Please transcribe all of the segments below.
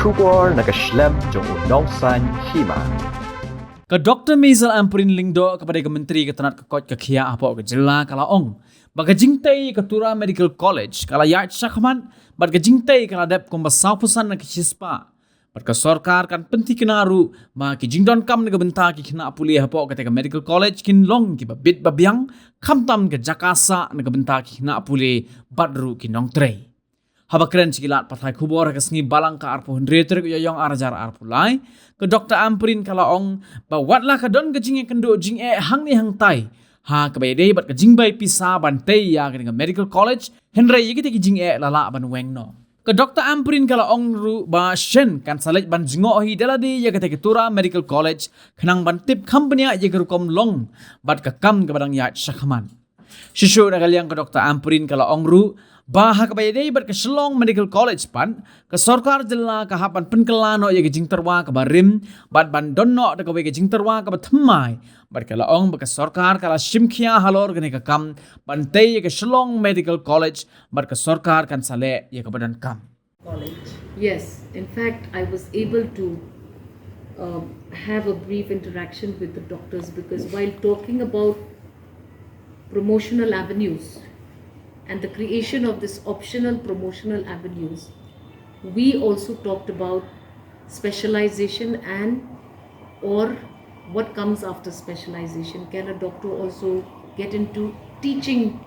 Kubor nakaslem jong unongsan Hima. Ke Dr. Measel Ampareen lingdo kepada ke Menteri Ketenat Kekot ke Kia apa ke Jela kalaong. Baga Jingtei ke Tura Medical College kala yat syakman bad ke Jingtei kala dep Kumba saupusan na ke Chispa. Bad ke sorkar kan penti kenaru ma ki jingdon kam na ke benta ki kena pulih apa ke Medical College kin long ki babit babiang kam tam ke Jakasa na ke benta ki kena pulih badru ki nong trei. Haba keren cikilat patai kubor ke sengi balang ka arpo hendreter ke yoyong arajar arpo lai ke Dr. Ampareen kalaong bawatlah ke don ke jing kendo jing hang ni hang tai ha ke bayde bat ke jing bai pisa bantai ya ke Medical College henry yiki te jing lala ban weng no ke Dr. Ampareen kalaong ru ba shen kan salet ban jingo hi deladi ya ke Tura Medical College kenang ban tip company ya ke rukom long bat ke kam ke badang ya syakman Shishu na kaliang ke Dr. Ampareen kalaong ru Baha kabayday bat ke Shillong Medical College pan ke sorkar jela ke hapan penkelano ya ke jingterwa ke barim bat bandonno de ke jingterwa ke bathmai bat ke laong ba ke sorkar kala shimkhia halor ke kam bantai ya ke Shillong Medical College bat ke sorkar kan sale ya ke badan kam college. Yes, in fact, I was able to have a brief interaction with the doctors because while talking about promotional avenues and the creation of this optional promotional avenues, we also talked about specialization and or what comes after specialization. Can a doctor also get into teaching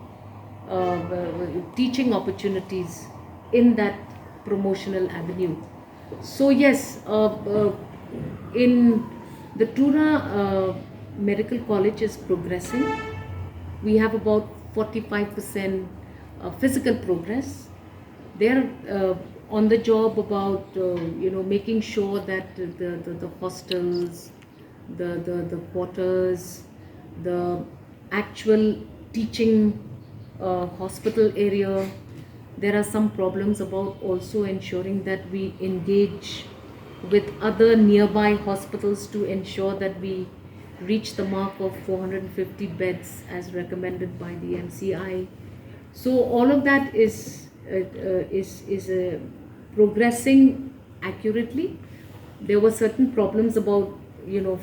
teaching opportunities in that promotional avenue? So yes, in the Tura Medical College is progressing. We have about 45% physical progress. They're on the job about making sure that the hostels, the quarters, the actual teaching hospital area. There are some problems about also ensuring that we engage with other nearby hospitals to ensure that we reach the mark of 450 beds as recommended by the MCI. So all of that is progressing accurately. There were certain problems about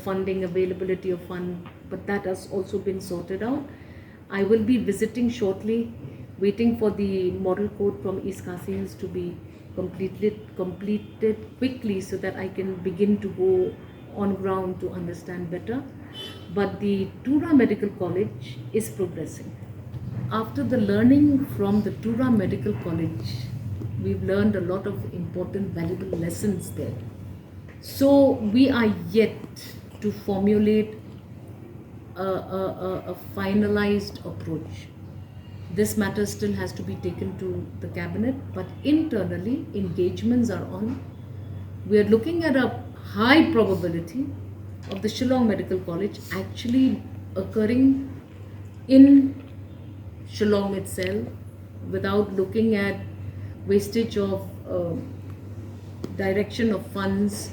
funding, availability of fund, but that has also been sorted out. I will be visiting shortly, waiting for the model code from East Khasi Hills to be completed quickly so that I can begin to go on ground to understand better. But the Tura Medical College is progressing. After the learning from the Tura Medical College, we've learned a lot of important, valuable lessons there. So we are yet to formulate a finalized approach. This matter still has to be taken to the cabinet, but internally engagements are on. We are looking at a high probability of the Shillong Medical College actually occurring in Shillong itself without looking at wastage of direction of funds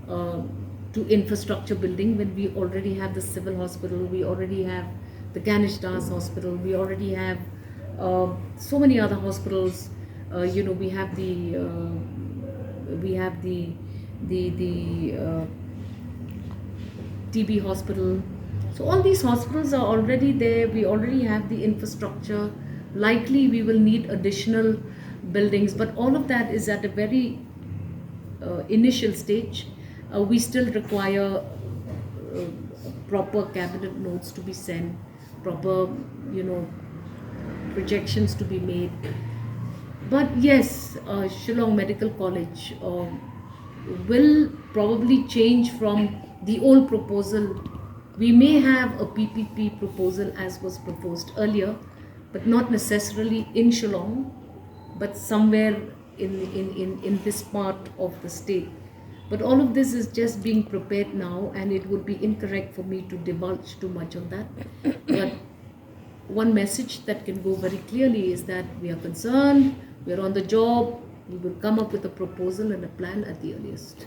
to infrastructure building when we already have the civil hospital, we already have the Ganesh Das Hospital, we already have so many other hospitals. We have the TB hospital. So all these hospitals are already there. We already have the infrastructure. Likely we will need additional buildings, but all of that is at a very initial stage. We still require proper cabinet notes to be sent, proper projections to be made. But yes, Shillong Medical College will probably change from the old proposal. We may have a PPP proposal as was proposed earlier, but not necessarily in Shillong, but somewhere in this part of the state. But all of this is just being prepared now, and it would be incorrect for me to divulge too much on that. But one message that can go very clearly is that we are concerned, we are on the job, we will come up with a proposal and a plan at the earliest.